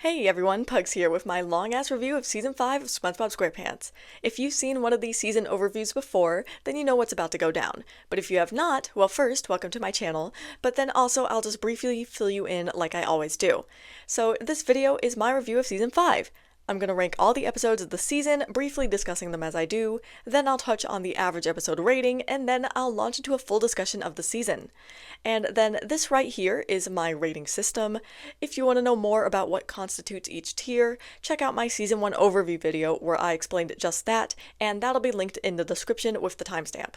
Hey everyone, Pugs here with my long-ass review of Season 5 of SpongeBob SquarePants. If you've seen one of these season overviews before, then you know what's about to go down. But if you have not, well first, welcome to my channel, but then also I'll just briefly fill you in like I always do. So this video is my review of Season 5. I'm going to rank all the episodes of the season, briefly discussing them as I do, then I'll touch on the average episode rating, and then I'll launch into a full discussion of the season. And then this right here is my rating system. If you want to know more about what constitutes each tier, check out my Season 1 overview video where I explained just that, and that'll be linked in the description with the timestamp.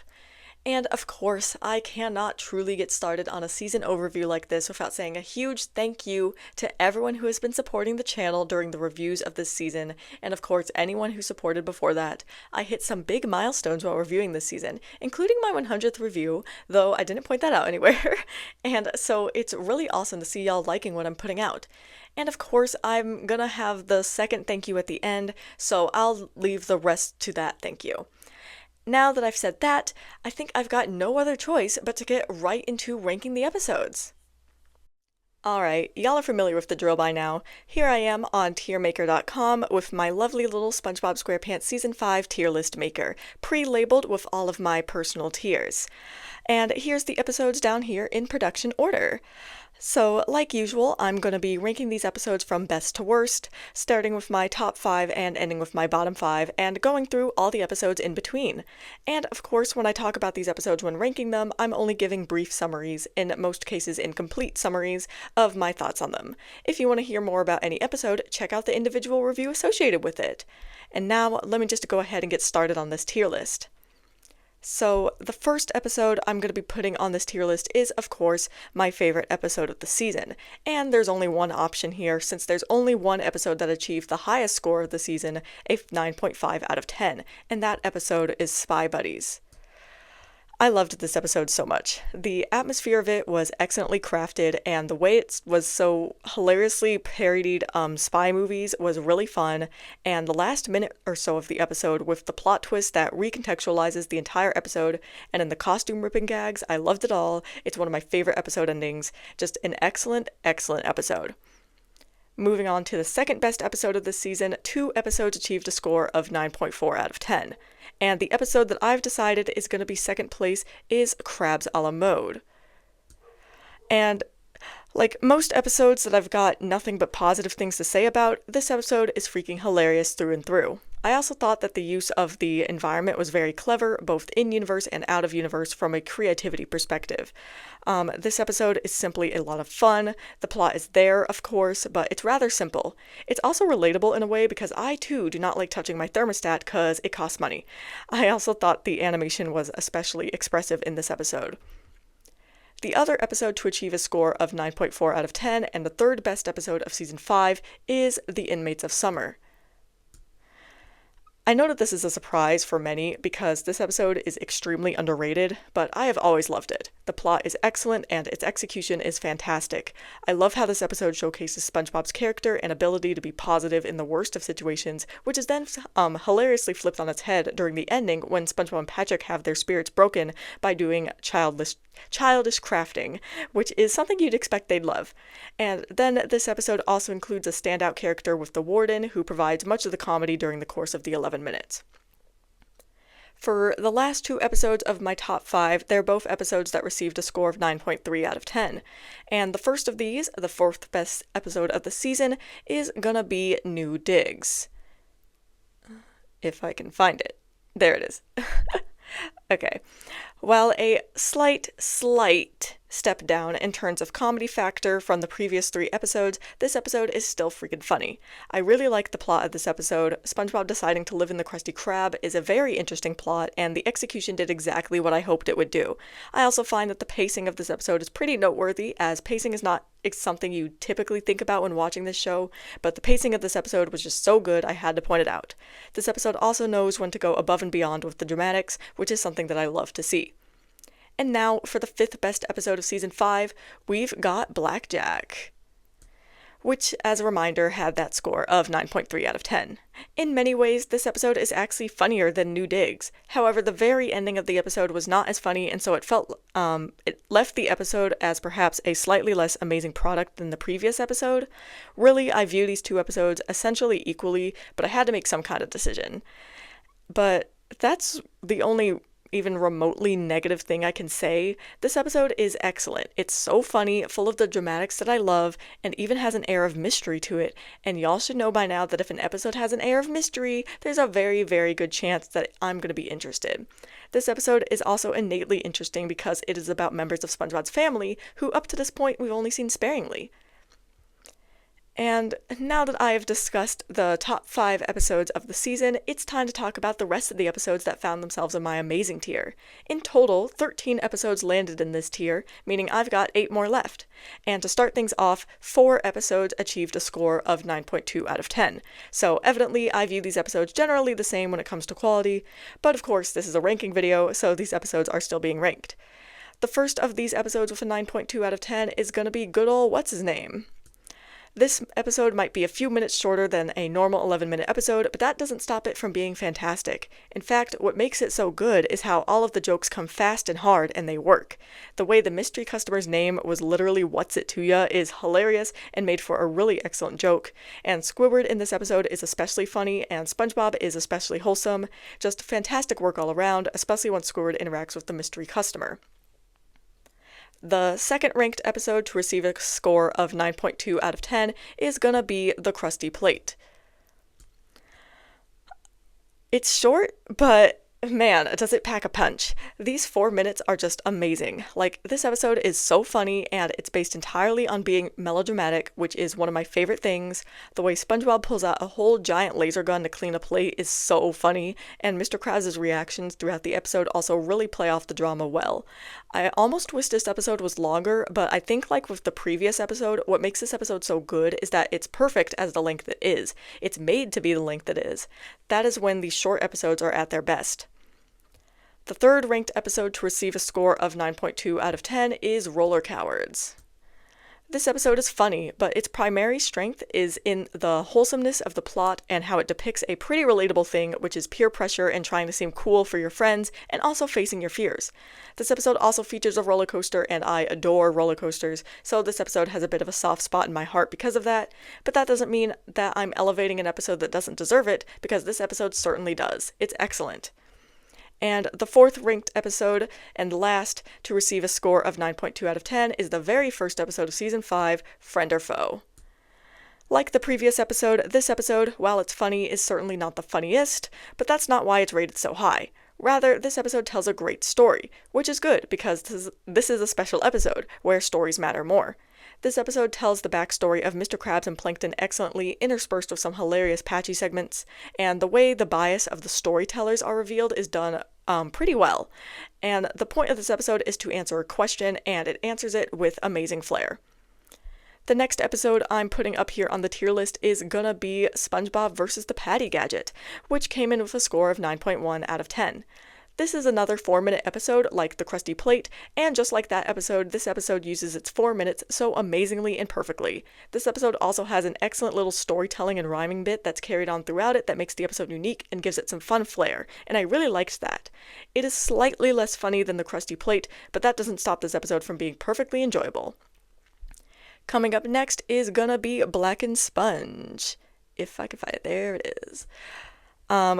And of course, I cannot truly get started on a season overview like this without saying a huge thank you to everyone who has been supporting the channel during the reviews of this season, and of course anyone who supported before that. I hit some big milestones while reviewing this season, including my 100th review, though I didn't point that out anywhere, and so it's really awesome to see y'all liking what I'm putting out. And of course, I'm gonna have the second thank you at the end, so I'll leave the rest to that thank you. Now that I've said that, I think I've got no other choice but to get right into ranking the episodes. Alright, y'all are familiar with the drill by now. Here I am on tiermaker.com with my lovely little SpongeBob SquarePants Season 5 tier list maker, pre-labeled with all of my personal tiers. And here's the episodes down here in production order. So, like usual, I'm going to be ranking these episodes from best to worst, starting with my top 5 and ending with my bottom 5, and going through all the episodes in between. And of course, when I talk about these episodes when ranking them, I'm only giving brief summaries, in most cases incomplete summaries, of my thoughts on them. If you want to hear more about any episode, check out the individual review associated with it. And now, let me just go ahead and get started on this tier list. So, the first episode I'm going to be putting on this tier list is, of course, my favorite episode of the season. And there's only one option here, since there's only one episode that achieved the highest score of the season, a 9.5 out of 10, and that episode is Spy Buddies. I loved this episode so much. The atmosphere of it was excellently crafted, and the way it was so hilariously parodied spy movies was really fun, and the last minute or so of the episode with the plot twist that recontextualizes the entire episode, and in the costume ripping gags, I loved it all. It's one of my favorite episode endings. Just an excellent, excellent episode. Moving on to the second best episode of this season, 2 episodes achieved a score of 9.4 out of 10. And the episode that I've decided is going to be second place is Crabs a la Mode. And like most episodes that I've got nothing but positive things to say about, this episode is freaking hilarious through and through. I also thought that the use of the environment was very clever, both in-universe and out-of-universe from a creativity perspective. This episode is simply a lot of fun. The plot is there, of course, but it's rather simple. It's also relatable in a way because I, too, do not like touching my thermostat because it costs money. I also thought the animation was especially expressive in this episode. The other episode to achieve a score of 9.4 out of 10, and the third best episode of Season 5, is The Inmates of Summer. I know that this is a surprise for many because this episode is extremely underrated, but I have always loved it. The plot is excellent and its execution is fantastic. I love how this episode showcases SpongeBob's character and ability to be positive in the worst of situations, which is then hilariously flipped on its head during the ending when SpongeBob and Patrick have their spirits broken by doing childish crafting, which is something you'd expect they'd love. And then this episode also includes a standout character with the Warden, who provides much of the comedy during the course of the 11 minutes. For the last 2 episodes of my top 5, they're both episodes that received a score of 9.3 out of 10. And the first of these, the 4th best episode of the season, is gonna be New Digs. If I can find it. There it is. Okay. While a slight step down in terms of comedy factor from the previous 3 episodes, this episode is still freaking funny. I really like the plot of this episode. SpongeBob deciding to live in the Krusty Krab is a very interesting plot, and the execution did exactly what I hoped it would do. I also find that the pacing of this episode is pretty noteworthy, as pacing is not something you typically think about when watching this show, but the pacing of this episode was just so good I had to point it out. This episode also knows when to go above and beyond with the dramatics, which is something that I love to see. And now, for the 5th best episode of Season 5, we've got Blackjack. which, as a reminder, had that score of 9.3 out of 10. In many ways, this episode is actually funnier than New Digs. However, the very ending of the episode was not as funny, and so it left the episode as perhaps a slightly less amazing product than the previous episode. Really, I view these two episodes essentially equally, but I had to make some kind of decision. But that's the only even remotely negative thing I can say. This episode is excellent. It's so funny, full of the dramatics that I love, and even has an air of mystery to it. And y'all should know by now that if an episode has an air of mystery, there's a very, very good chance that I'm going to be interested. This episode is also innately interesting because it is about members of SpongeBob's family who up to this point we've only seen sparingly. And now that I have discussed the top 5 episodes of the season, it's time to talk about the rest of the episodes that found themselves in my amazing tier. In total, 13 episodes landed in this tier, meaning I've got 8 more left. And to start things off, 4 episodes achieved a score of 9.2 out of 10. So evidently, I view these episodes generally the same when it comes to quality, but of course this is a ranking video, so these episodes are still being ranked. The first of these episodes with a 9.2 out of 10 is gonna be good ol' what's-his-name. This episode might be a few minutes shorter than a normal 11-minute episode, but that doesn't stop it from being fantastic. In fact, what makes it so good is how all of the jokes come fast and hard, and they work. The way the mystery customer's name was literally "What's it to ya" is hilarious and made for a really excellent joke. And Squidward in this episode is especially funny, and SpongeBob is especially wholesome. Just fantastic work all around, especially when Squidward interacts with the mystery customer. The second ranked episode to receive a score of 9.2 out of 10 is gonna be The Krusty Plate. It's short, but man, does it pack a punch. These 4 minutes are just amazing. Like, this episode is so funny, and it's based entirely on being melodramatic, which is one of my favorite things. The way SpongeBob pulls out a whole giant laser gun to clean a plate is so funny, and Mr. Krabs' reactions throughout the episode also really play off the drama well. I almost wish this episode was longer, but I think, like with the previous episode, what makes this episode so good is that it's perfect as the length it is. It's made to be the length it is. That is when these short episodes are at their best. The third ranked episode to receive a score of 9.2 out of 10 is Roller Cowards. This episode is funny, but its primary strength is in the wholesomeness of the plot and how it depicts a pretty relatable thing, which is peer pressure and trying to seem cool for your friends, and also facing your fears. This episode also features a roller coaster, and I adore roller coasters, so this episode has a bit of a soft spot in my heart because of that, but that doesn't mean that I'm elevating an episode that doesn't deserve it, because this episode certainly does. It's excellent. And the fourth ranked episode, and last, to receive a score of 9.2 out of 10 is the very first episode of Season 5, Friend or Foe. Like the previous episode, this episode, while it's funny, is certainly not the funniest, but that's not why it's rated so high. Rather, this episode tells a great story, which is good because this is a special episode where stories matter more. This episode tells the backstory of Mr. Krabs and Plankton excellently, interspersed with some hilarious patchy segments, and the way the bias of the storytellers are revealed is done pretty well. And the point of this episode is to answer a question, and it answers it with amazing flair. The next episode I'm putting up here on the tier list is gonna be SpongeBob vs. the Patty Gadget, which came in with a score of 9.1 out of 10. This is another 4-minute episode like The Krusty Plate, and just like that episode, this episode uses its 4 minutes so amazingly and perfectly. This episode also has an excellent little storytelling and rhyming bit that's carried on throughout it that makes the episode unique and gives it some fun flair, and I really liked that. It is slightly less funny than The Krusty Plate, but that doesn't stop this episode from being perfectly enjoyable. Coming up next is gonna be Blackened Sponge. If I can find it, there it is.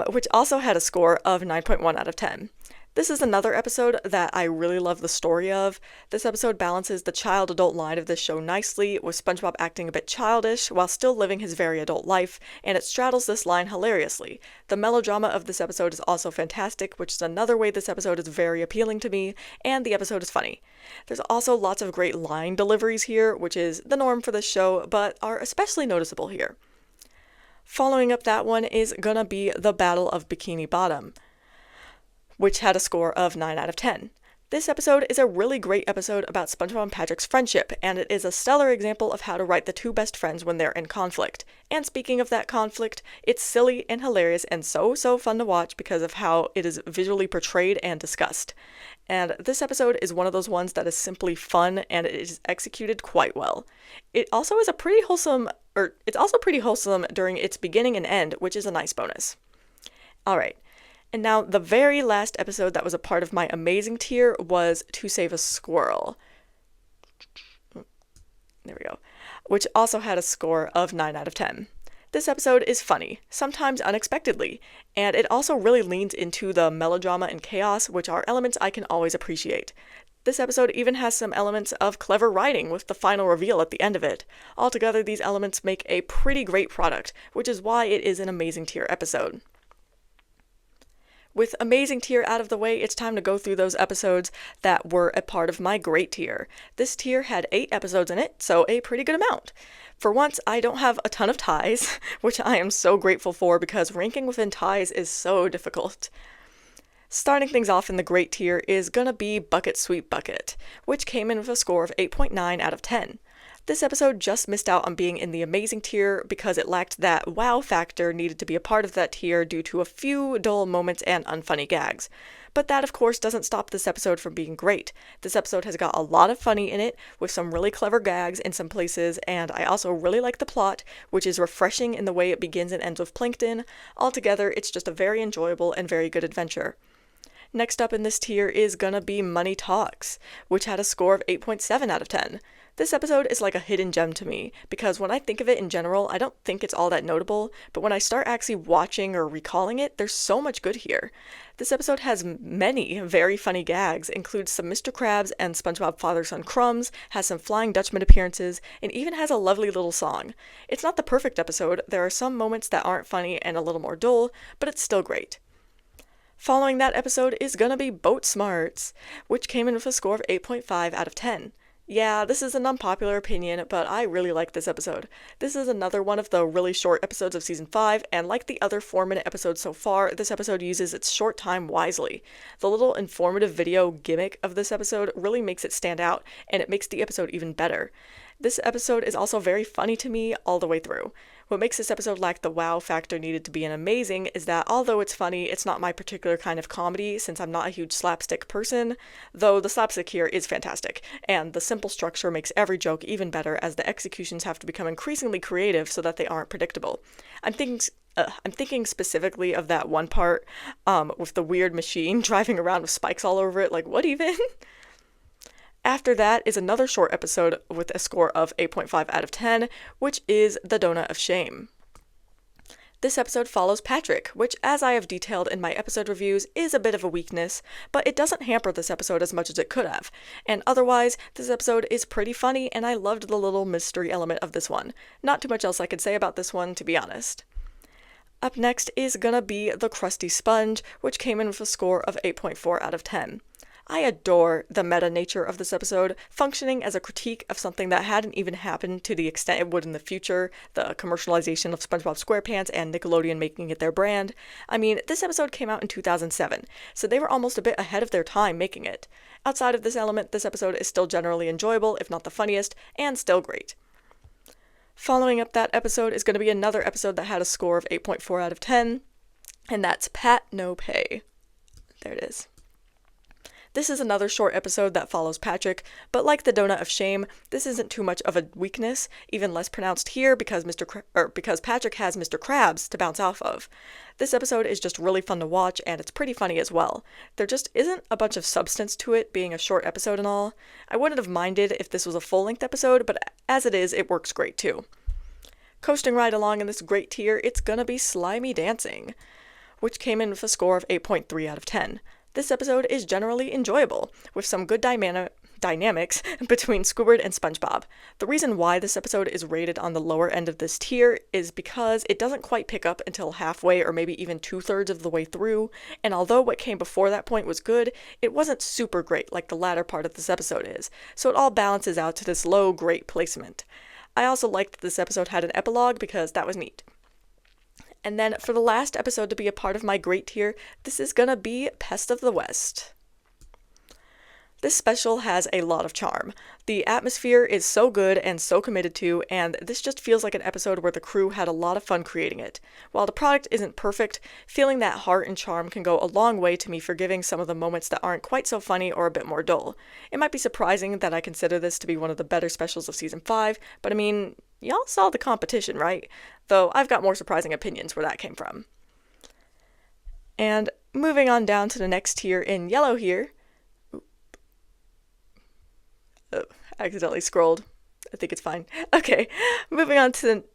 Which also had a score of 9.1 out of 10. This is another episode that I really love the story of. This episode balances the child-adult line of this show nicely, with SpongeBob acting a bit childish while still living his very adult life, and it straddles this line hilariously. The melodrama of this episode is also fantastic, which is another way this episode is very appealing to me, and the episode is funny. There's also lots of great line deliveries here, which is the norm for this show, but are especially noticeable here. Following up that one is gonna be The Battle of Bikini Bottom, which had a score of 9 out of 10. This episode is a really great episode about SpongeBob and Patrick's friendship, and it is a stellar example of how to write the two best friends when they're in conflict. And speaking of that conflict, it's silly and hilarious and so fun to watch because of how it is visually portrayed and discussed. And this episode is one of those ones that is simply fun and it is executed quite well. It also is it's also pretty wholesome during its beginning and end, which is a nice bonus. Alright. And now, the very last episode that was a part of my amazing tier was To Save a Squirrel. There we go. Which also had a score of 9 out of 10. This episode is funny, sometimes unexpectedly, and it also really leans into the melodrama and chaos, which are elements I can always appreciate. This episode even has some elements of clever writing with the final reveal at the end of it. Altogether, these elements make a pretty great product, which is why it is an amazing tier episode. With amazing tier out of the way, it's time to go through those episodes that were a part of my great tier. This tier had 8 episodes in it, so a pretty good amount. For once, I don't have a ton of ties, which I am so grateful for because ranking within ties is so difficult. Starting things off in the great tier is gonna be Bucket Sweet Bucket, which came in with a score of 8.9 out of 10. This episode just missed out on being in the amazing tier because it lacked that wow factor needed to be a part of that tier due to a few dull moments and unfunny gags. But that, of course, doesn't stop this episode from being great. This episode has got a lot of funny in it, with some really clever gags in some places, and I also really like the plot, which is refreshing in the way it begins and ends with plankton. Altogether, it's just a very enjoyable and very good adventure. Next up in this tier is gonna be Money Talks, which had a score of 8.7 out of 10. This episode is like a hidden gem to me, because when I think of it in general, I don't think it's all that notable, but when I start actually watching or recalling it, there's so much good here. This episode has many very funny gags, includes some Mr. Krabs and SpongeBob father-son crumbs, has some Flying Dutchman appearances, and even has a lovely little song. It's not the perfect episode, there are some moments that aren't funny and a little more dull, but it's still great. Following that episode is gonna be Boat Smarts, which came in with a score of 8.5 out of 10. Yeah, this is an unpopular opinion, but I really like this episode. This is another one of the really short episodes of Season 5, and like the other 4-minute episodes so far, this episode uses its short time wisely. The little informative video gimmick of this episode really makes it stand out, and it makes the episode even better. This episode is also very funny to me all the way through. What makes this episode lack the wow factor needed to be an amazing is that although it's funny, it's not my particular kind of comedy since I'm not a huge slapstick person, though the slapstick here is fantastic, and the simple structure makes every joke even better as the executions have to become increasingly creative so that they aren't predictable. I'm thinking specifically of that one part with the weird machine driving around with spikes all over it, like what even? After that is another short episode with a score of 8.5 out of 10, which is The Donut of Shame. This episode follows Patrick, which, as I have detailed in my episode reviews, is a bit of a weakness, but it doesn't hamper this episode as much as it could have. And otherwise, this episode is pretty funny, and I loved the little mystery element of this one. Not too much else I could say about this one, to be honest. Up next is gonna be The Krusty Sponge, which came in with a score of 8.4 out of 10. I adore the meta nature of this episode, functioning as a critique of something that hadn't even happened to the extent it would in the future, the commercialization of SpongeBob SquarePants and Nickelodeon making it their brand. I mean, this episode came out in 2007, so they were almost a bit ahead of their time making it. Outside of this element, this episode is still generally enjoyable, if not the funniest, and still great. Following up that episode is going to be another episode that had a score of 8.4 out of 10, and that's Pat No Pay. There it is. This is another short episode that follows Patrick, but like The Donut of Shame, this isn't too much of a weakness, even less pronounced here because because Patrick has Mr. Krabs to bounce off of. This episode is just really fun to watch, and it's pretty funny as well. There just isn't a bunch of substance to it, being a short episode and all. I wouldn't have minded if this was a full-length episode, but as it is, it works great too. Coasting right along in this great tier, it's gonna be Slimy Dancing, which came in with a score of 8.3 out of 10. This episode is generally enjoyable, with some good dynamics between Squidward and SpongeBob. The reason why this episode is rated on the lower end of this tier is because it doesn't quite pick up until halfway or maybe even 2/3 of the way through, and although what came before that point was good, it wasn't super great like the latter part of this episode is, so it all balances out to this low, great placement. I also liked that this episode had an epilogue because that was neat. And then for the last episode to be a part of my great tier, this is gonna be Pest of the West. This special has a lot of charm. The atmosphere is so good and so committed to, and this just feels like an episode where the crew had a lot of fun creating it. While the product isn't perfect, feeling that heart and charm can go a long way to me forgiving some of the moments that aren't quite so funny or a bit more dull. It might be surprising that I consider this to be one of the better specials of Season 5, but I mean, y'all saw the competition, right? Though I've got more surprising opinions where that came from. And moving on down to the next tier in yellow here. Oh, accidentally scrolled. I think it's fine. Okay, moving on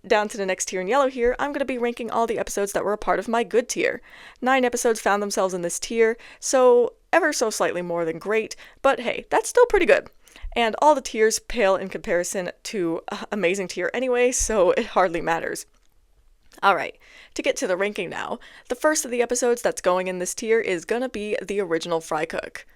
down to the next tier in yellow here, I'm going to be ranking all the episodes that were a part of my good tier. 9 episodes found themselves in this tier, so ever so slightly more than great, but hey, that's still pretty good. And all the tiers pale in comparison to amazing tier anyway, so it hardly matters. Alright, to get to the ranking now, the first of the episodes that's going in this tier is gonna be the original Fry Cook,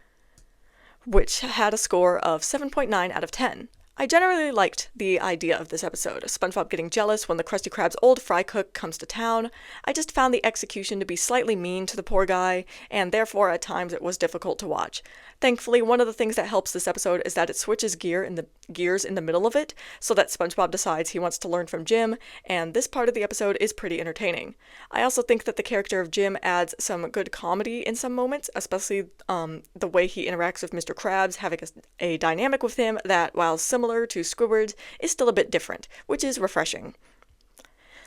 which had a score of 7.9 out of 10. I generally liked the idea of this episode, SpongeBob getting jealous when the Krusty Krab's old fry cook comes to town. I just found the execution to be slightly mean to the poor guy, and therefore at times it was difficult to watch. Thankfully, one of the things that helps this episode is that it switches gears in the middle of it, so that SpongeBob decides he wants to learn from Jim, and this part of the episode is pretty entertaining. I also think that the character of Jim adds some good comedy in some moments, especially the way he interacts with Mr. Krabs, having a dynamic with him that, while similar to Squidward's, is still a bit different, which is refreshing.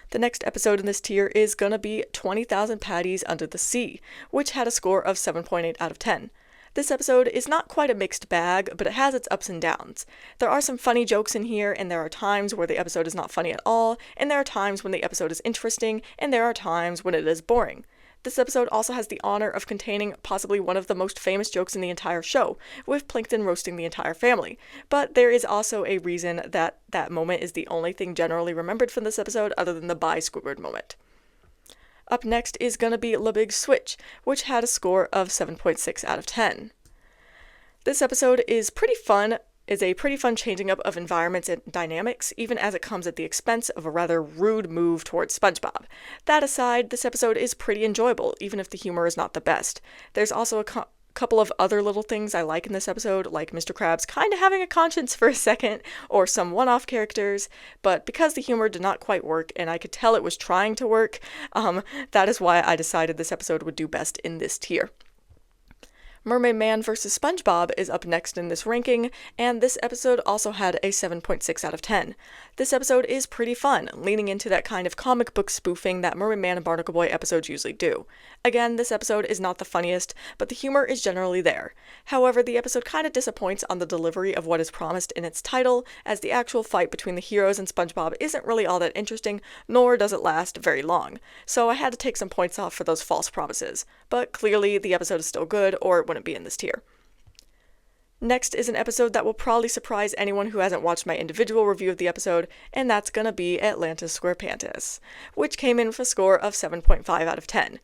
The next episode in this tier is gonna be 20,000 Patties Under the Sea, which had a score of 7.8 out of 10. This episode is not quite a mixed bag, but it has its ups and downs. There are some funny jokes in here, and there are times where the episode is not funny at all, and there are times when the episode is interesting, and there are times when it is boring. This episode also has the honor of containing possibly one of the most famous jokes in the entire show, with Plankton roasting the entire family. But there is also a reason that that moment is the only thing generally remembered from this episode other than the bye Squidward moment. Up next is gonna be La Big Switch, which had a score of 7.6 out of 10. This episode is a pretty fun changing up of environments and dynamics, even as it comes at the expense of a rather rude move towards SpongeBob. That aside, this episode is pretty enjoyable, even if the humor is not the best. There's also a couple of other little things I like in this episode, like Mr. Krabs kind of having a conscience for a second, or some one-off characters, but because the humor did not quite work, and I could tell it was trying to work, that is why I decided this episode would do best in this tier. Mermaid Man vs. SpongeBob is up next in this ranking, and this episode also had a 7.6 out of 10. This episode is pretty fun, leaning into that kind of comic book spoofing that Mermaid Man and Barnacle Boy episodes usually do. Again, this episode is not the funniest, but the humor is generally there. However, the episode kind of disappoints on the delivery of what is promised in its title, as the actual fight between the heroes and SpongeBob isn't really all that interesting, nor does it last very long. So I had to take some points off for those false promises. But clearly, the episode is still good, or it wouldn't be in this tier. Next is an episode that will probably surprise anyone who hasn't watched my individual review of the episode, and that's gonna be Atlantis SquarePantis, which came in with a score of 7.5 out of 10.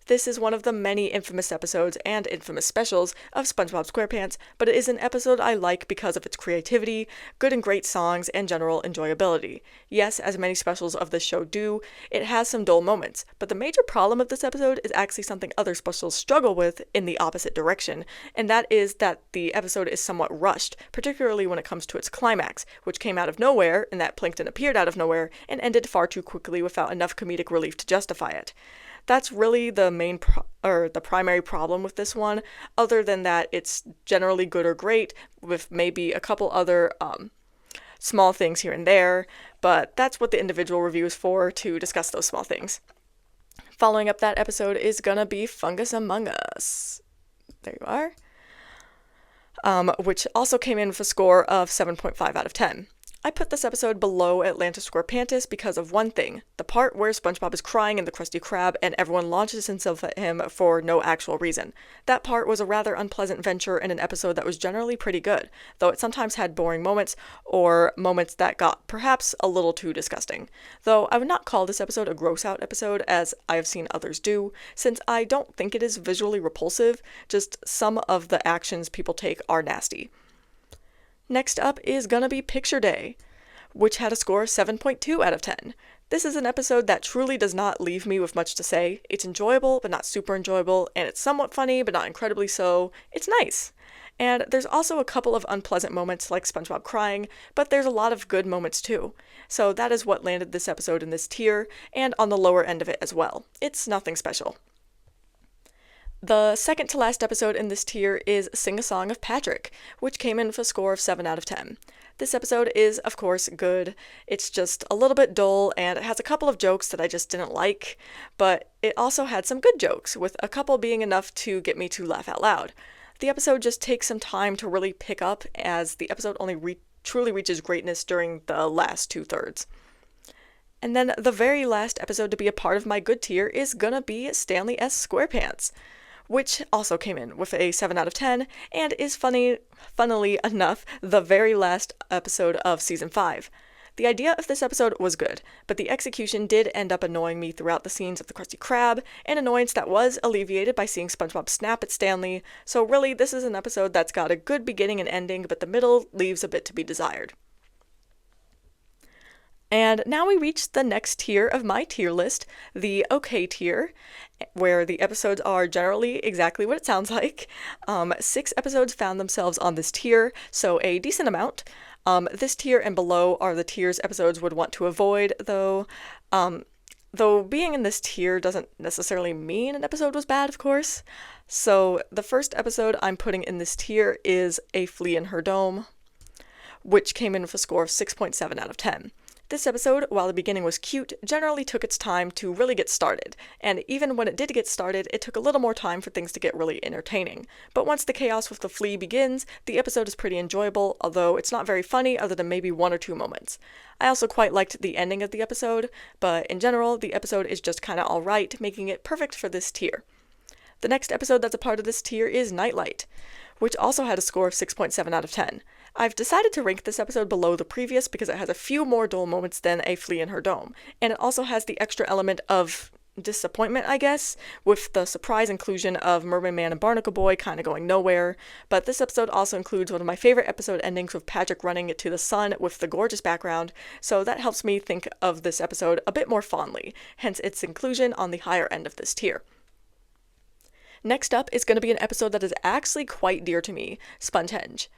This is one of the many infamous episodes and infamous specials of SpongeBob SquarePants, but it is an episode I like because of its creativity, good and great songs, and general enjoyability. Yes, as many specials of this show do, it has some dull moments, but the major problem of this episode is actually something other specials struggle with in the opposite direction, and that is that the episode is somewhat rushed, particularly when it comes to its climax, which came out of nowhere, and that Plankton appeared out of nowhere, and ended far too quickly without enough comedic relief to justify it. That's really the primary problem with this one, other than that it's generally good or great, with maybe a couple other small things here and there, but that's what the individual review is for, to discuss those small things. Following up that episode is gonna be Fungus Among Us. There you are. Which also came in with a score of 7.5 out of 10. I put this episode below Atlantis SquarePantis because of one thing, the part where SpongeBob is crying in the Krusty Krab and everyone launches himself at him for no actual reason. That part was a rather unpleasant venture in an episode that was generally pretty good, though it sometimes had boring moments, or moments that got perhaps a little too disgusting. Though I would not call this episode a gross-out episode, as I have seen others do, since I don't think it is visually repulsive, just some of the actions people take are nasty. Next up is gonna be Picture Day, which had a score of 7.2 out of 10. This is an episode that truly does not leave me with much to say. It's enjoyable, but not super enjoyable, and it's somewhat funny, but not incredibly so. It's nice. And there's also a couple of unpleasant moments like SpongeBob crying, but there's a lot of good moments too. So that is what landed this episode in this tier, and on the lower end of it as well. It's nothing special. The second to last episode in this tier is Sing a Song of Patrick, which came in with a score of 7 out of 10. This episode is, of course, good. It's just a little bit dull, and it has a couple of jokes that I just didn't like, but it also had some good jokes, with a couple being enough to get me to laugh out loud. The episode just takes some time to really pick up, as the episode only truly reaches greatness during the last 2/3. And then the very last episode to be a part of my good tier is gonna be Stanley S. SquarePants, which also came in with a 7 out of 10, and is funnily enough, the very last episode of Season 5. The idea of this episode was good, but the execution did end up annoying me throughout the scenes of the Krusty Krab, an annoyance that was alleviated by seeing SpongeBob snap at Stanley, so really this is an episode that's got a good beginning and ending, but the middle leaves a bit to be desired. And now we reach the next tier of my tier list, the okay tier, where the episodes are generally exactly what it sounds like. 6 episodes found themselves on this tier, so a decent amount. This tier and below are the tiers episodes would want to avoid, though being in this tier doesn't necessarily mean an episode was bad, of course. So the first episode I'm putting in this tier is A Flea in Her Dome, which came in with a score of 6.7 out of 10. This episode, while the beginning was cute, generally took its time to really get started, and even when it did get started, it took a little more time for things to get really entertaining. But once the chaos with the flea begins, the episode is pretty enjoyable, although it's not very funny other than maybe 1 or 2 moments. I also quite liked the ending of the episode, but in general, the episode is just kinda alright, making it perfect for this tier. The next episode that's a part of this tier is Nightlight, which also had a score of 6.7 out of 10. I've decided to rank this episode below the previous because it has a few more dull moments than A Flea in Her Dome, and it also has the extra element of disappointment, I guess, with the surprise inclusion of Mermaid Man and Barnacle Boy kind of going nowhere. But this episode also includes one of my favorite episode endings with Patrick running to the sun with the gorgeous background, so that helps me think of this episode a bit more fondly, hence its inclusion on the higher end of this tier. Next up is going to be an episode that is actually quite dear to me, Spongehenge,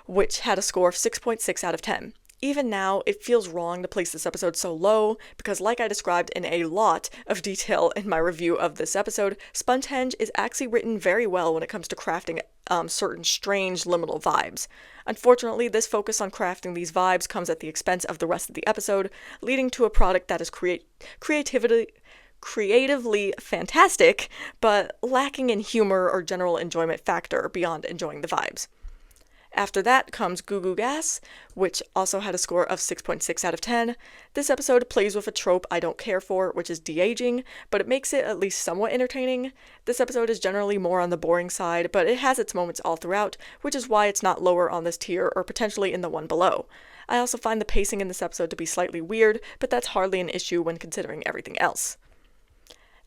which had a score of 6.6 out of 10. Even now, it feels wrong to place this episode so low, because like I described in a lot of detail in my review of this episode, Spongehenge is actually written very well when it comes to crafting certain strange liminal vibes. Unfortunately, this focus on crafting these vibes comes at the expense of the rest of the episode, leading to a product that is creatively fantastic, but lacking in humor or general enjoyment factor beyond enjoying the vibes. After that comes Goo Goo Gas, which also had a score of 6.6 out of 10. This episode plays with a trope I don't care for, which is de-aging, but it makes it at least somewhat entertaining. This episode is generally more on the boring side, but it has its moments all throughout, which is why it's not lower on this tier or potentially in the one below. I also find the pacing in this episode to be slightly weird, but that's hardly an issue when considering everything else.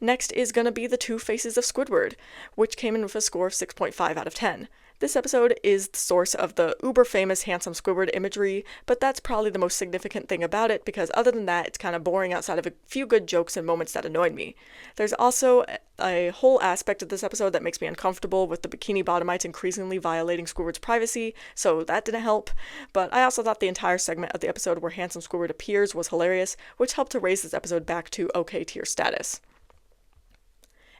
Next is gonna be The Two Faces of Squidward, which came in with a score of 6.5 out of 10. This episode is the source of the uber-famous handsome Squidward imagery, but that's probably the most significant thing about it, because other than that, it's kind of boring outside of a few good jokes and moments that annoyed me. There's also a whole aspect of this episode that makes me uncomfortable, with the Bikini Bottomites increasingly violating Squidward's privacy, so that didn't help. But I also thought the entire segment of the episode where handsome Squidward appears was hilarious, which helped to raise this episode back to okay tier status.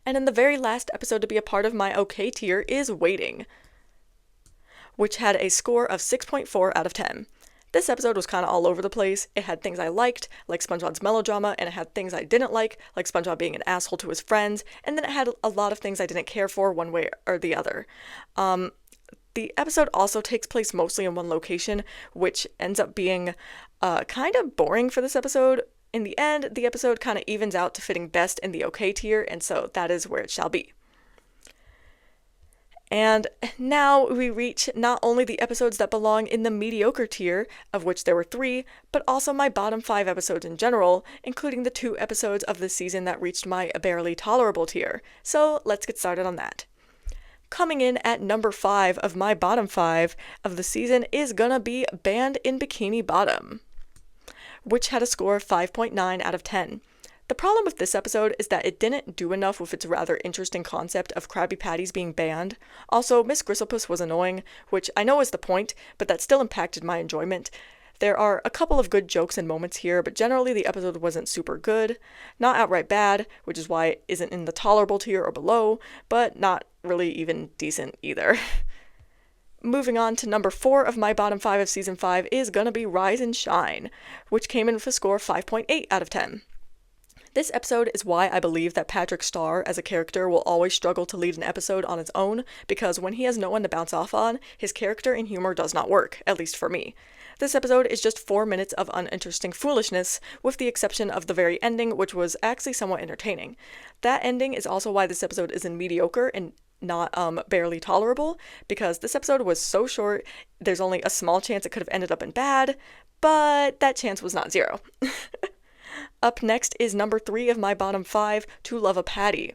And in the very last episode to be a part of my okay tier is Waiting, which had a score of 6.4 out of 10. This episode was kind of all over the place. It had things I liked, like SpongeBob's melodrama, and it had things I didn't like SpongeBob being an asshole to his friends, and then it had a lot of things I didn't care for one way or the other. The episode also takes place mostly in one location, which ends up being kind of boring for this episode. In the end, the episode kind of evens out to fitting best in the okay tier, and so that is where it shall be. And now we reach not only the episodes that belong in the mediocre tier, of which there were 3, but also my bottom 5 episodes in general, including the 2 episodes of this season that reached my barely tolerable tier. So let's get started on that. Coming in at number 5 of my bottom 5 of the season is gonna be Band in Bikini Bottom, which had a score of 5.9 out of 10. The problem with this episode is that it didn't do enough with its rather interesting concept of Krabby Patties being banned. Also, Miss Gristlepuss was annoying, which I know is the point, but that still impacted my enjoyment. There are a couple of good jokes and moments here, but generally the episode wasn't super good. Not outright bad, which is why it isn't in the tolerable tier or below, but not really even decent either. Moving on to number 4 of my bottom 5 of season 5 is gonna be Rise and Shine, which came in with a score of 5.8 out of 10. This episode is why I believe that Patrick Star as a character will always struggle to lead an episode on its own, because when he has no one to bounce off on, his character and humor does not work, at least for me. This episode is just 4 minutes of uninteresting foolishness, with the exception of the very ending, which was actually somewhat entertaining. That ending is also why this episode is in mediocre and not barely tolerable, because this episode was so short, there's only a small chance it could have ended up in bad, but that chance was not 0. Up next is number 3 of my bottom 5, To Love a Patty,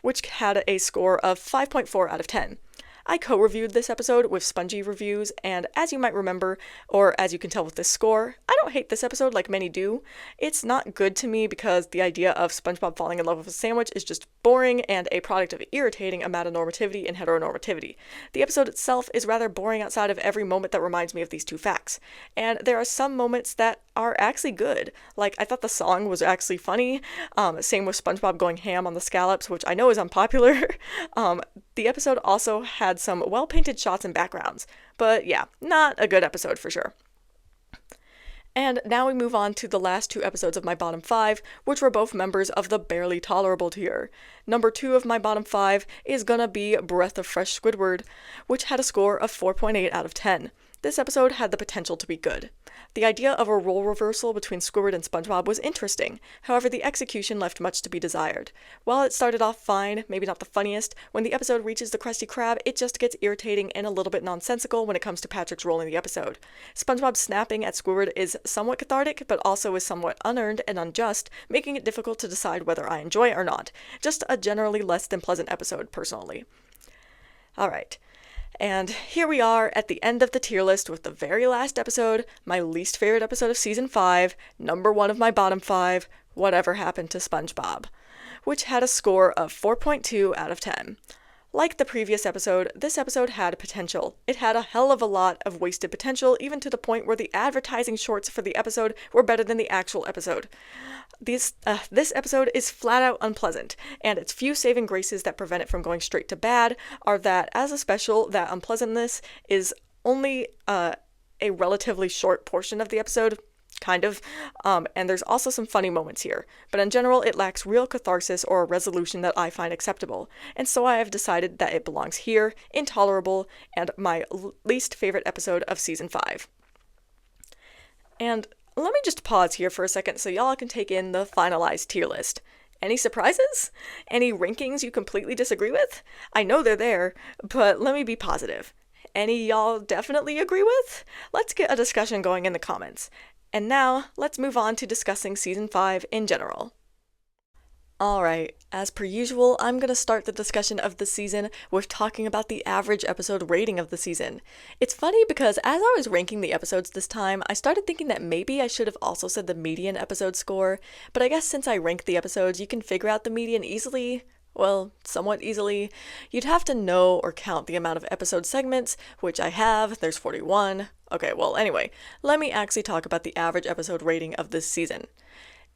which had a score of 5.4 out of 10. I co-reviewed this episode with Spongy Reviews, and as you might remember, or as you can tell with this score, I don't hate this episode like many do. It's not good to me because the idea of SpongeBob falling in love with a sandwich is just boring and a product of irritating amount of normativity and heteronormativity. The episode itself is rather boring outside of every moment that reminds me of these two facts, and there are some moments that are actually good. Like, I thought the song was actually funny, same with SpongeBob going ham on the scallops, which I know is unpopular. The episode also had some well-painted shots and backgrounds, but yeah, not a good episode for sure. And now we move on to the last 2 episodes of my bottom 5, which were both members of the barely tolerable tier. Number 2 of my bottom 5 is gonna be Breath of Fresh Squidward, which had a score of 4.8 out of 10. This episode had the potential to be good. The idea of a role reversal between Squidward and SpongeBob was interesting, however the execution left much to be desired. While it started off fine, maybe not the funniest, when the episode reaches the Krusty Krab, it just gets irritating and a little bit nonsensical when it comes to Patrick's role in the episode. SpongeBob snapping at Squidward is somewhat cathartic, but also is somewhat unearned and unjust, making it difficult to decide whether I enjoy it or not. Just a generally less than pleasant episode, personally. Alright. And here we are at the end of the tier list with the very last episode, my least favorite episode of season 5, number 1 of my bottom 5, Whatever Happened to SpongeBob, which had a score of 4.2 out of 10. Like the previous episode, this episode had potential. It had a hell of a lot of wasted potential, even to the point where the advertising shorts for the episode were better than the actual episode. This episode is flat out unpleasant, and its few saving graces that prevent it from going straight to bad are that, as a special, that unpleasantness is only a relatively short portion of the episode, kind of, and there's also some funny moments here, but in general it lacks real catharsis or a resolution that I find acceptable, and so I have decided that it belongs here, intolerable, and my least favorite episode of season 5. And let me just pause here for a second so y'all can take in the finalized tier list. Any surprises? Any rankings you completely disagree with? I know they're there, but let me be positive. Any y'all definitely agree with? Let's get a discussion going in the comments. And now, let's move on to discussing Season 5 in general. Alright, as per usual, I'm going to start the discussion of the season with talking about the average episode rating of the season. It's funny because as I was ranking the episodes this time, I started thinking that maybe I should have also said the median episode score, but I guess since I ranked the episodes, you can figure out the median easily. Well, somewhat easily. You'd have to know or count the amount of episode segments, which I have. There's 41. Okay, well, anyway, let me actually talk about the average episode rating of this season.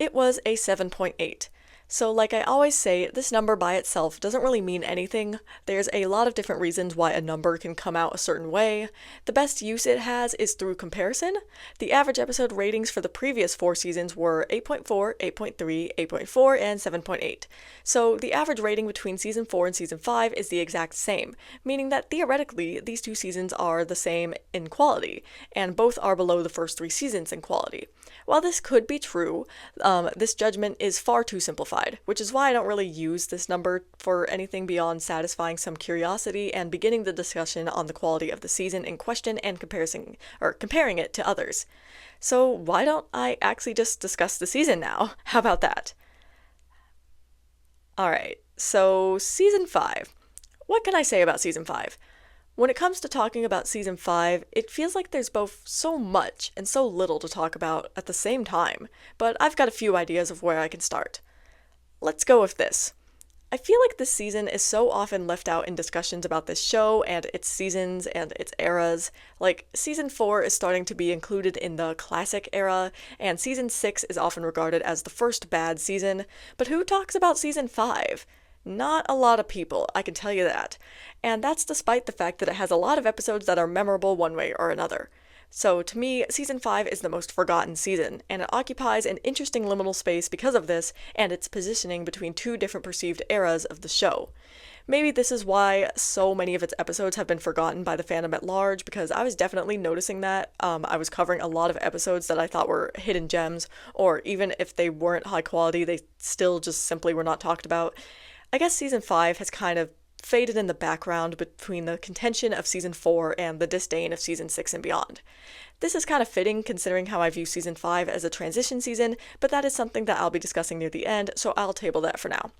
It was a 7.8. So like I always say, this number by itself doesn't really mean anything. There's a lot of different reasons why a number can come out a certain way. The best use it has is through comparison. The average episode ratings for the previous 4 seasons were 8.4, 8.3, 8.4, and 7.8. So the average rating between season 4 and season 5 is the exact same, meaning that theoretically these 2 seasons are the same in quality, and both are below the first 3 seasons in quality. While this could be true, this judgment is far too simplified, which is why I don't really use this number for anything beyond satisfying some curiosity and beginning the discussion on the quality of the season in question and comparing it to others. So why don't I actually just discuss the season now? How about that? Alright, so season 5. What can I say about season 5? When it comes to talking about season 5, it feels like there's both so much and so little to talk about at the same time, but I've got a few ideas of where I can start. Let's go with this. I feel like this season is so often left out in discussions about this show and its seasons and its eras. Like, season 4 is starting to be included in the classic era, and season 6 is often regarded as the first bad season, but who talks about season 5? Not a lot of people, I can tell you that. And that's despite the fact that it has a lot of episodes that are memorable one way or another. So to me, season 5 is the most forgotten season, and it occupies an interesting liminal space because of this and its positioning between two different perceived eras of the show. Maybe this is why so many of its episodes have been forgotten by the fandom at large, because I was definitely noticing that. I was covering a lot of episodes that I thought were hidden gems, or even if they weren't high quality, they still just simply were not talked about. I guess season 5 has kind of faded in the background between the contention of season 4 and the disdain of season 6 and beyond. This is kind of fitting considering how I view season 5 as a transition season, but that is something that I'll be discussing near the end, so I'll table that for now.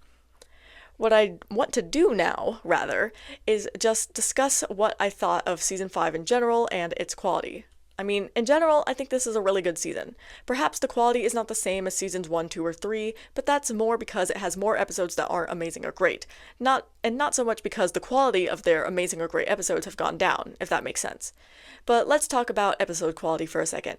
What I want to do now, rather, is just discuss what I thought of season 5 in general and its quality. I mean, in general, I think this is a really good season. Perhaps the quality is not the same as seasons 1, 2, or 3, but that's more because it has more episodes that aren't amazing or great. Not so much because the quality of their amazing or great episodes have gone down, if that makes sense. But let's talk about episode quality for a second.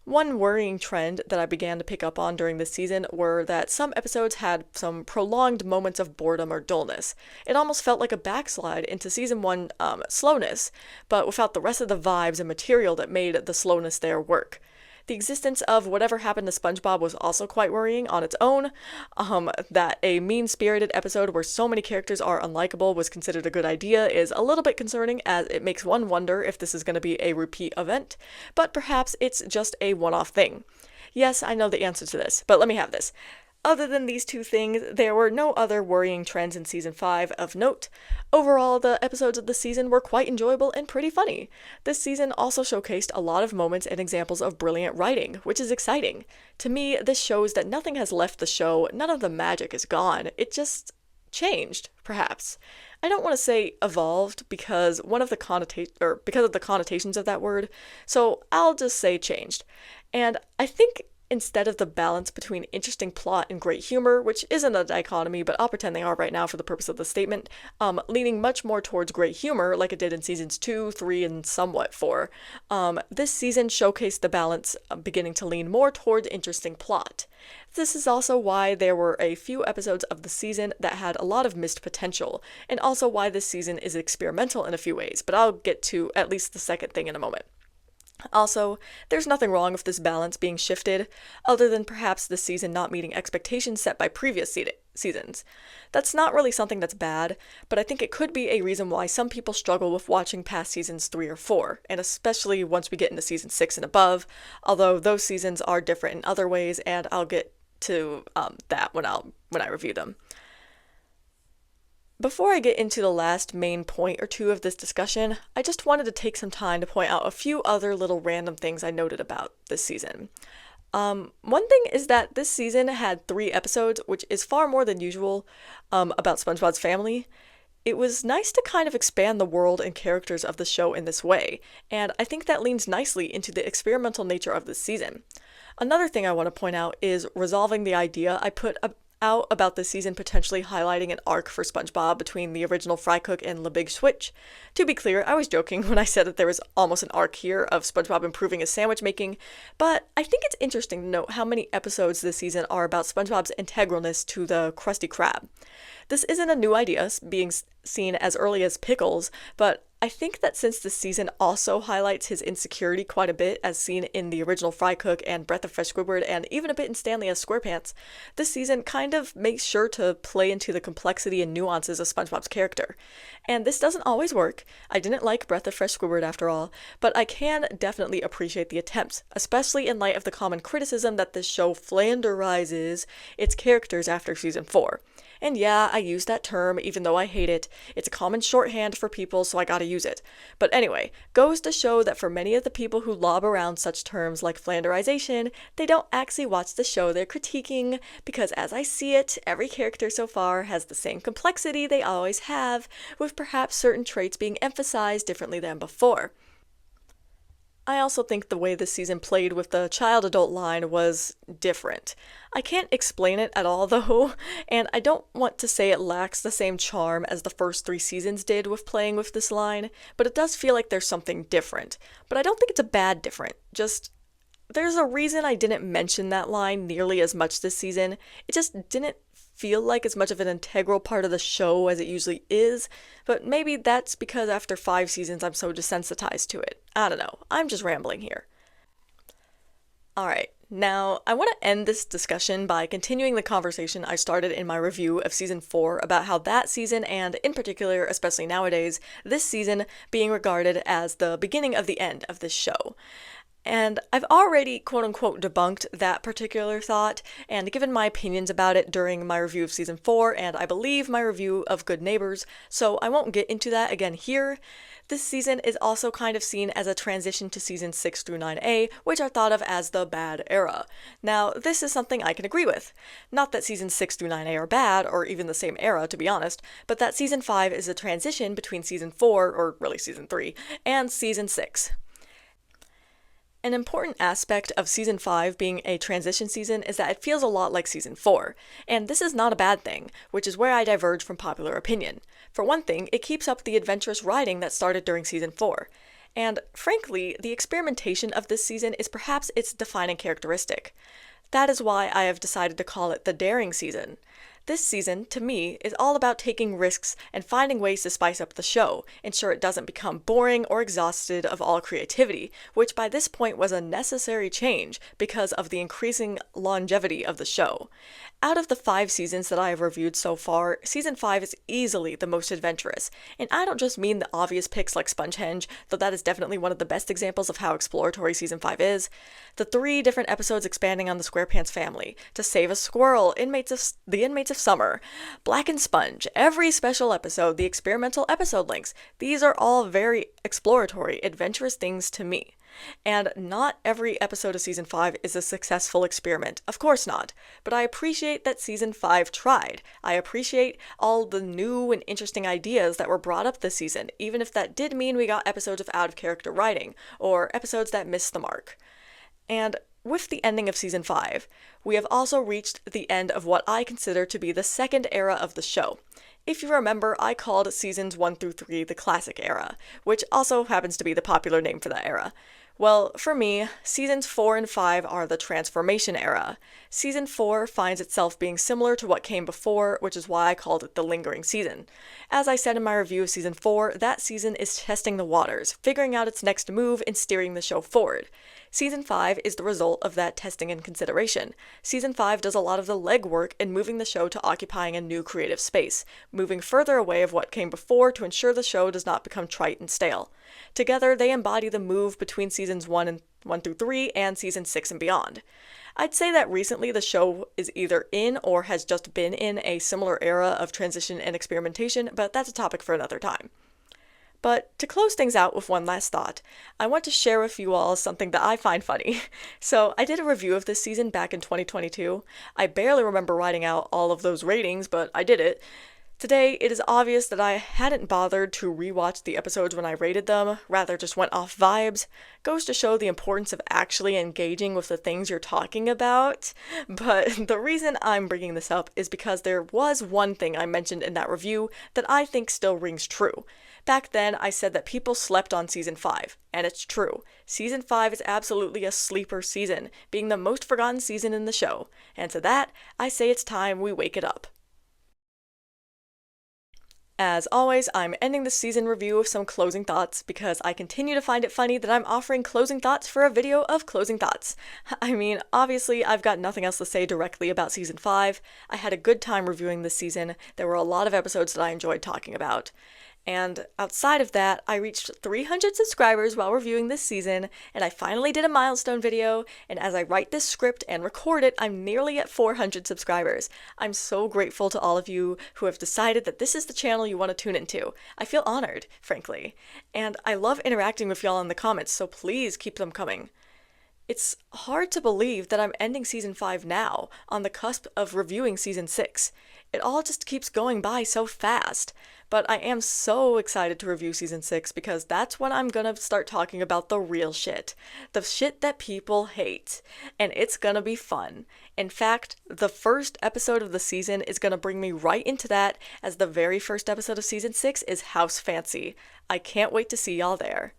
One worrying trend that I began to pick up on during this season were that some episodes had some prolonged moments of boredom or dullness. It almost felt like a backslide into season 1 slowness, but without the rest of the vibes and material that made the slowness there work. The existence of whatever happened to SpongeBob was also quite worrying on its own. That a mean-spirited episode where so many characters are unlikable was considered a good idea is a little bit concerning, as it makes one wonder if this is going to be a repeat event, but perhaps it's just a one-off thing. Yes, I know the answer to this, but let me have this. Other than these two things, there were no other worrying trends in season 5 of note. Overall, the episodes of the season were quite enjoyable and pretty funny. This season also showcased a lot of moments and examples of brilliant writing, which is exciting. To me, this shows that nothing has left the show, none of the magic is gone, it just changed, perhaps. I don't want to say evolved because of the connotations of that word, so I'll just say changed. And I think instead of the balance between interesting plot and great humor, which isn't a dichotomy, but I'll pretend they are right now for the purpose of the statement, leaning much more towards great humor like it did in seasons 2, 3, and somewhat 4, this season showcased the balance beginning to lean more toward interesting plot. This is also why there were a few episodes of the season that had a lot of missed potential, and also why this season is experimental in a few ways, but I'll get to at least the second thing in a moment. Also, there's nothing wrong with this balance being shifted, other than perhaps this season not meeting expectations set by previous seasons. That's not really something that's bad, but I think it could be a reason why some people struggle with watching past seasons 3 or 4, and especially once we get into season 6 and above, although those seasons are different in other ways, and I'll get to that when I review them. Before I get into the last main point or two of this discussion, I just wanted to take some time to point out a few other little random things I noted about this season. One thing is that this season had 3 episodes, which is far more than usual, about SpongeBob's family. It was nice to kind of expand the world and characters of the show in this way, and I think that leans nicely into the experimental nature of this season. Another thing I want to point out is resolving the idea I put out about this season potentially highlighting an arc for SpongeBob between the original Fry Cook and Le Big Switch. To be clear, I was joking when I said that there was almost an arc here of SpongeBob improving his sandwich making, but I think it's interesting to note how many episodes this season are about SpongeBob's integralness to the Krusty Krab. This isn't a new idea, being seen as early as Pickles, but I think that since this season also highlights his insecurity quite a bit, as seen in the original Fry Cook and Breath of Fresh Squidward, and even a bit in Stanley as SquarePants, this season kind of makes sure to play into the complexity and nuances of SpongeBob's character. And this doesn't always work. I didn't like Breath of Fresh Squidward after all, but I can definitely appreciate the attempts, especially in light of the common criticism that this show flanderizes its characters after season 4. And yeah, I use that term even though I hate it. It's a common shorthand for people, so I gotta use it. But anyway, goes to show that for many of the people who lob around such terms like flanderization, they don't actually watch the show they're critiquing, because as I see it, every character so far has the same complexity they always have, with perhaps certain traits being emphasized differently than before. I also think the way this season played with the child-adult line was different. I can't explain it at all though, and I don't want to say it lacks the same charm as the first 3 seasons did with playing with this line, but it does feel like there's something different. But I don't think it's a bad different, just there's a reason I didn't mention that line nearly as much this season. It just didn't feel like as much of an integral part of the show as it usually is, but maybe that's because after 5 seasons I'm so desensitized to it. I don't know, I'm just rambling here. Alright, now I want to end this discussion by continuing the conversation I started in my review of season 4 about how that season, and in particular, especially nowadays, this season being regarded as the beginning of the end of this show. And I've already quote-unquote debunked that particular thought and given my opinions about it during my review of season 4 and I believe my review of Good Neighbors, so I won't get into that again here. This season is also kind of seen as a transition to seasons 6 through 9A, which are thought of as the bad era. Now, this is something I can agree with. Not that seasons 6 through 9A are bad, or even the same era, to be honest, but that season 5 is a transition between season 4, or really season 3, and season 6. An important aspect of season 5 being a transition season is that it feels a lot like season 4, and this is not a bad thing, which is where I diverge from popular opinion. For one thing, it keeps up the adventurous writing that started during season 4. And frankly, the experimentation of this season is perhaps its defining characteristic. That is why I have decided to call it the daring season. This season, to me, is all about taking risks and finding ways to spice up the show, ensure it doesn't become boring or exhausted of all creativity, which by this point was a necessary change because of the increasing longevity of the show. Out of the 5 seasons that I have reviewed so far, season 5 is easily the most adventurous, and I don't just mean the obvious picks like Spongehenge, though that is definitely one of the best examples of how exploratory season 5 is. The 3 different episodes expanding on the SquarePants family, To Save a Squirrel, the inmates of Summer, Black and Sponge, every special episode, the experimental episode links, these are all very exploratory, adventurous things to me. And not every episode of season 5 is a successful experiment, of course not, but I appreciate that season 5 tried. I appreciate all the new and interesting ideas that were brought up this season, even if that did mean we got episodes of out-of-character writing, or episodes that missed the mark. And with the ending of season 5, we have also reached the end of what I consider to be the second era of the show. If you remember, I called seasons 1 through 3 the classic era, which also happens to be the popular name for that era. Well, for me, seasons 4 and 5 are the transformation era. Season 4 finds itself being similar to what came before, which is why I called it the lingering season. As I said in my review of season 4, that season is testing the waters, figuring out its next move and steering the show forward. Season 5 is the result of that testing and consideration. Season 5 does a lot of the legwork in moving the show to occupying a new creative space, moving further away of what came before to ensure the show does not become trite and stale. Together, they embody the move between seasons 1 through 3 and season 6 and beyond. I'd say that recently the show is either in or has just been in a similar era of transition and experimentation, but that's a topic for another time. But to close things out with one last thought, I want to share with you all something that I find funny. So I did a review of this season back in 2022. I barely remember writing out all of those ratings, but I did it. Today, it is obvious that I hadn't bothered to rewatch the episodes when I rated them, rather just went off vibes. Goes to show the importance of actually engaging with the things you're talking about. But the reason I'm bringing this up is because there was one thing I mentioned in that review that I think still rings true. Back then, I said that people slept on season 5, and it's true. Season 5 is absolutely a sleeper season, being the most forgotten season in the show, and to that, I say it's time we wake it up. As always, I'm ending the season review with some closing thoughts because I continue to find it funny that I'm offering closing thoughts for a video of closing thoughts. I mean, obviously, I've got nothing else to say directly about season 5. I had a good time reviewing this season. There were a lot of episodes that I enjoyed talking about. And outside of that, I reached 300 subscribers while reviewing this season, and I finally did a milestone video, and as I write this script and record it, I'm nearly at 400 subscribers. I'm so grateful to all of you who have decided that this is the channel you want to tune into. I feel honored, frankly. And I love interacting with y'all in the comments, so please keep them coming. It's hard to believe that I'm ending Season 5 now, on the cusp of reviewing Season 6. It all just keeps going by so fast. But I am so excited to review Season 6 because that's when I'm gonna start talking about the real shit. The shit that people hate. And it's gonna be fun. In fact, the first episode of the season is gonna bring me right into that, as the very first episode of Season 6 is House Fancy. I can't wait to see y'all there.